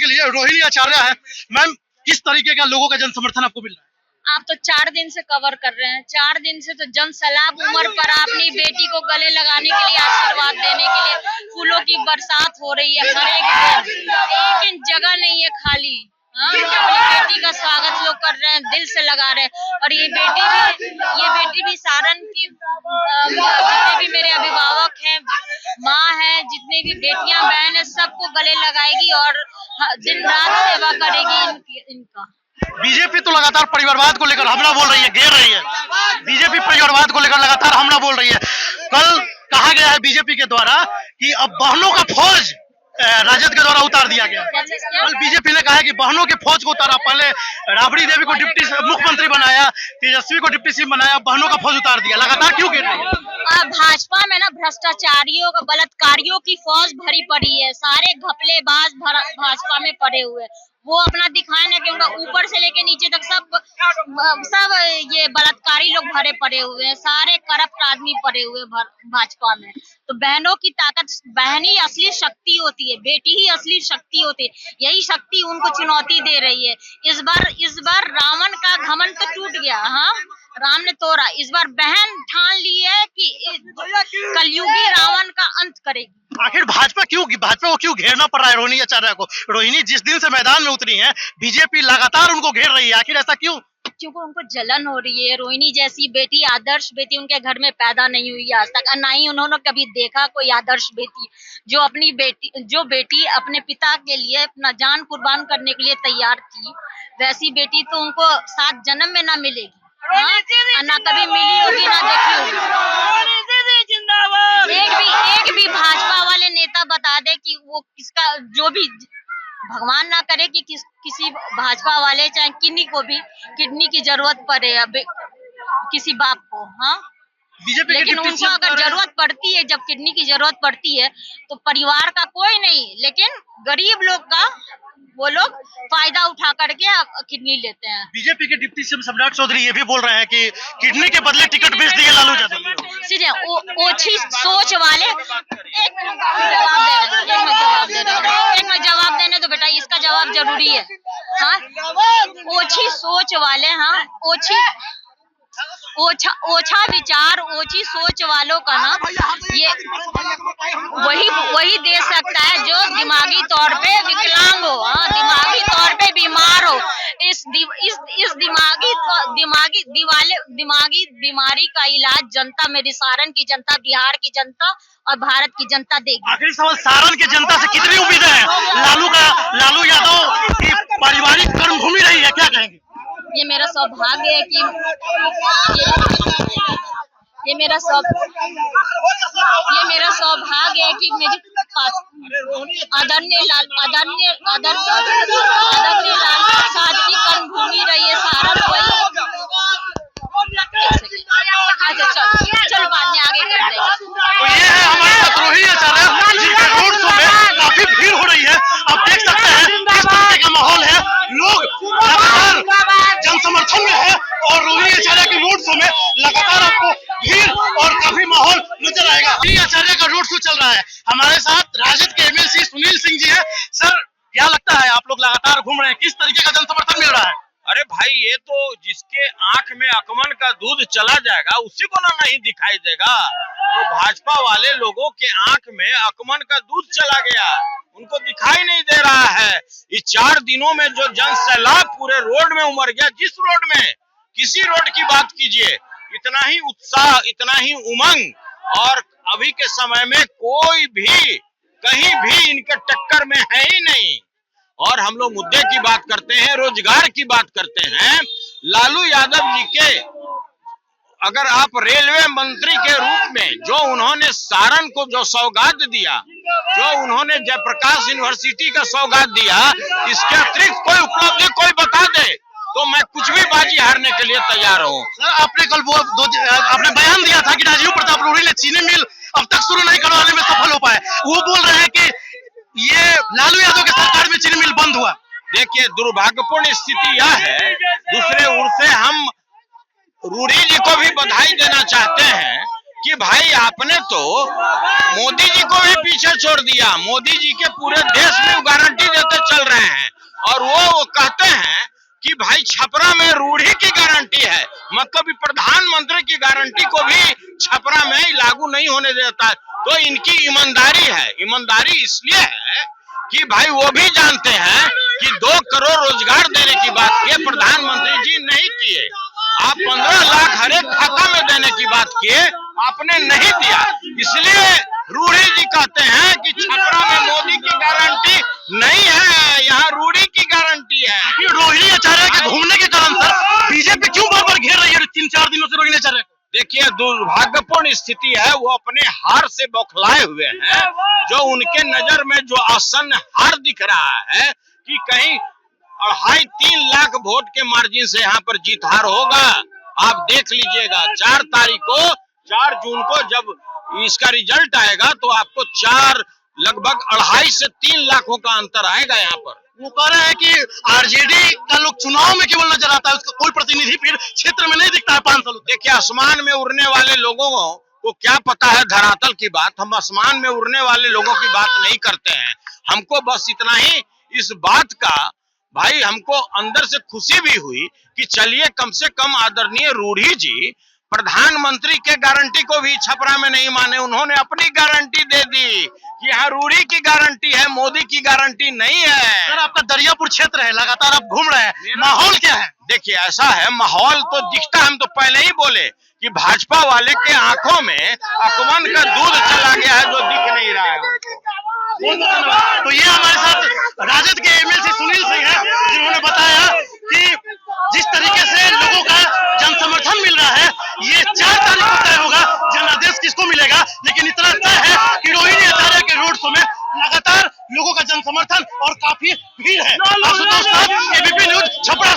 के लिए रोहिणी आचार्य है। मैम, किस तरीके का लोगों का जन समर्थन आपको मिल रहा है? आप तो 4 दिन से कवर कर रहे हैं, 4 दिन से तो जन सैलाब उमड़ पड़ा अपनी बेटी को गले लगाने के लिए, आशीर्वाद देने के लिए। फूलों की बरसात हो रही है हर एक दिन, एक जगह नहीं है खाली। अपनी बेटी का स्वागत लोग कर रहे हैं, दिल से लगा रहे हैं। और ये बेटी भी सारण की जितने भी मेरे अभिभावक हैं, माँ है, जितने भी बेटियां बहन है, सबको गले लगाएगी और दिन रात सेवा करेगी इनका। बीजेपी तो लगातार परिवारवाद को लेकर हमला बोल रही है, घेर रही है। बीजेपी परिवारवाद को लेकर लगातार हमला बोल रही है। कल कहा गया है बीजेपी के द्वारा कि अब बहनों का फौज राजद के द्वारा उतार दिया गया। कल बीजेपी ने कहा है कि बहनों के फौज को उतारा। पहले राबड़ी देवी को डिप्टी मुख्यमंत्री बनाया, तेजस्वी को डिप्टी सीएम बनाया, बहनों का फौज उतार दिया। लगातार क्यों घेर रही है? भाजपा में ना भ्रष्टाचारियों का, बलात्कारियों की फौज भरी पड़ी है। सारे घपलेबाज भाजपा में पड़े हुए, वो अपना दिखाए ना कि उनका ऊपर से लेके नीचे तक सब ये बलात्कारी लोग भरे पड़े हुए हैं। सारे करप्ट आदमी पड़े हुए भाजपा में। तो बहनों की ताकत, बहन ही असली शक्ति होती है, बेटी ही असली शक्ति होती है। यही शक्ति उनको चुनौती दे रही है। इस बार रावण का घमंड तो टूट गया। हाँ, राम ने तोड़ा। इस बार बहन ठान ली है कि कलयुगी रावण का अंत करेगी। आखिर भाजपा को क्यों घेरना पड़ रहा है रोहिणी आचार्य को? रोहिणी जिस दिन से मैदान में उतरी हैं, बीजेपी लगातार उनको घेर रही है। आखिर ऐसा क्यों? क्योंकि उनको जलन हो रही है। रोहिणी जैसी बेटी, आदर्श बेटी उनके घर में पैदा नहीं हुई आज तक, और ना ही उन्होंने कभी देखा कोई आदर्श बेटी जो बेटी अपने पिता के लिए अपना जान कुर्बान करने के लिए तैयार थी। वैसी बेटी तो उनको 7 जन्म में ना मिलेगी। ना कभी मिली होगी, ना देखी होगी। एक भी भाजपा वाले नेता बता दे कि वो किसका, जो भी भगवान ना करे कि किसी भाजपा वाले चाहे किन्हीं को भी किडनी की जरूरत पड़े किसी बाप को। हाँ, लेकिन उनको अगर जरूरत पड़ती है, जब किडनी की जरूरत पड़ती है, तो परिवार का कोई नहीं, लेकिन गरीब लोग का वो लोग फायदा उठा करके किडनी लेते हैं। बीजेपी के डिप्टी सीएम सम्राट चौधरी ये भी बोल रहे हैं कि किडनी के बदले टिकट बेच दिए लालू यादव। सीधे ओछी सोच वाले। एक मैं जवाब देने दो बेटा, इसका जवाब जरूरी है। हाँ, ओछी सोच वाले, हाँ, ओछा विचार, ओछी सोच वालों का ना ये वही दे सकता है जो दिमागी तौर पे विकलांग हो, हाँ, दिमागी तौर पे बीमार हो। इस दिमागी बीमारी का इलाज जनता, मेरी सारण की जनता, बिहार की जनता और भारत की जनता देगी। आखिरी सवाल, सारण की जनता से कितनी उम्मीदें हैं? लालू यादव की पारिवारिक कर्मभूमि रही है, क्या कहेंगे? ये मेरा सौभाग्य है कि ये मेरा सौभाग्य है कि मेरी आदरणीय लाल प्रसाद की कर्मभूमि रही है सारण। चल बाद में आगे कर देंगे। तो ये है हमारे साथ रोहिणी आचार्य, जिनके रोड शो में काफी भीड़ हो रही है। आप देख सकते हैं किस तरीके का माहौल है, लोग लगातार जन समर्थन में है और रोहिणी आचार्य के रोड शो में लगातार आपको भीड़ और काफी माहौल नजर आएगा। रोहिणी आचार्य का रोड शो चल रहा है। हमारे साथ राजद के एमएलसी सुनील सिंह जी है। सर, क्या लगता है, आप लोग लगातार घूम रहे हैं, किस तरीके का जन समर्थन मिल रहा है? अरे भाई, ये तो जिसके आंख में अकमन का दूध चला जाएगा उसी को ना नहीं दिखाई देगा। तो भाजपा वाले लोगों के आंख में अकमन का दूध चला गया, उनको दिखाई नहीं दे रहा है। इस 4 दिनों में जो जन सैलाब पूरे रोड में उमड़ गया, जिस रोड में, किसी रोड की बात कीजिए, इतना ही उत्साह, इतना ही उमंग, और अभी के समय में कोई भी कहीं भी इनके टक्कर में है ही नहीं। और हम लोग मुद्दे की बात करते हैं, रोजगार की बात करते हैं। लालू यादव जी के, अगर आप रेलवे मंत्री के रूप में जो उन्होंने सारण को जो सौगात दिया, जो उन्होंने जयप्रकाश यूनिवर्सिटी का सौगात दिया, इसके अतिरिक्त कोई उपलब्धि कोई बता दे तो मैं कुछ भी बाजी हारने के लिए तैयार हूँ। आपने कल आपने बयान दिया था कि राजीव प्रताप रूडी ने चीनी मिल अब तक शुरू नहीं करवाने में सफल हो पाए। वो बोल रहे हैं कि ये लालू यादव की सरकार में चीनी मिल बंद हुआ। देखिए, दुर्भाग्यपूर्ण स्थिति यह है, दूसरे ओर से हम रूडी जी को भी बधाई देना चाहते हैं कि भाई आपने तो मोदी जी को भी पीछे छोड़ दिया। मोदी जी के पूरे देश में गारंटी देते चल रहे हैं और वो कहते हैं कि भाई छपरा में रूढ़ी की गारंटी है, मतलब प्रधानमंत्री की गारंटी को भी छपरा में लागू नहीं होने देता। तो इनकी ईमानदारी है। ईमानदारी इसलिए है कि भाई वो भी जानते हैं कि 2 करोड़ रोजगार देने की बात किए प्रधानमंत्री जी नहीं किए। आप 15 लाख हर एक खाता में देने की बात किए, आपने नहीं दिया। इसलिए रूढ़ी जी कहते हैं कि छपरा में मोदी की गारंटी नहीं है, यहाँ रूढ़ी की गारंटी है। रोहिणी आचार्य के घूमने के कारण सर बीजेपी क्यों बार-बार घेर रही है 3-4 दिनों से रोहिणी आचार्य? देखिए, दुर्भाग्यपूर्ण स्थिति है। वो अपने हार से बौखलाए हुए हैं। जो उनके नजर में जो आसन्न हार दिख रहा है कि कहीं 2.5-3 लाख वोट के मार्जिन से यहाँ पर जीत हार होगा। आप देख लीजिएगा 4 जून को जब इसका रिजल्ट आएगा तो आपको लगभग 2.5 से 3 लाखों का अंतर आएगा यहाँ पर। वो कह रहे हैं कि आरजेडी का लोग चुनाव में केवल नजर आता है, उसका कोई प्रतिनिधि फिर क्षेत्र में नहीं दिखता है 5 साल। देखिए, आसमान में उड़ने वाले लोगों को क्या पता है धरातल की बात। हम आसमान में उड़ने वाले लोगों की बात नहीं करते हैं। हमको बस इतना ही इस बात का भाई हमको अंदर से खुशी भी हुई कि चलिए कम से कम आदरणीय रूढ़ी जी प्रधानमंत्री के गारंटी को भी छपरा में नहीं माने। उन्होंने अपनी गारंटी दे दी कि यहाँ रूढ़ी की गारंटी है, मोदी की गारंटी नहीं है। सर आपका दरियापुर क्षेत्र है, लगातार आप घूम रहे हैं, माहौल क्या है? देखिए, ऐसा है माहौल तो दिखता, हम तो पहले ही बोले कि भाजपा वाले के आंखों में अकमन का दूध चला गया है जो दिख नहीं रहा है उनको। तो ये हमारे साथ राजद के एमएलसी सुनील सिंह हैं, जिन्होंने बताया कि जिस तरीके से लोगों का जन समर्थन मिल रहा है, ये 4 तारीख को तय होगा जनादेश किसको मिलेगा। लेकिन इतना तय है कि रोहिणी आचार्य के रोड शो में लगातार लोगों का जन समर्थन और काफी भीड़ है। आशुतोष नाथ, एबीपी न्यूज, छपरा।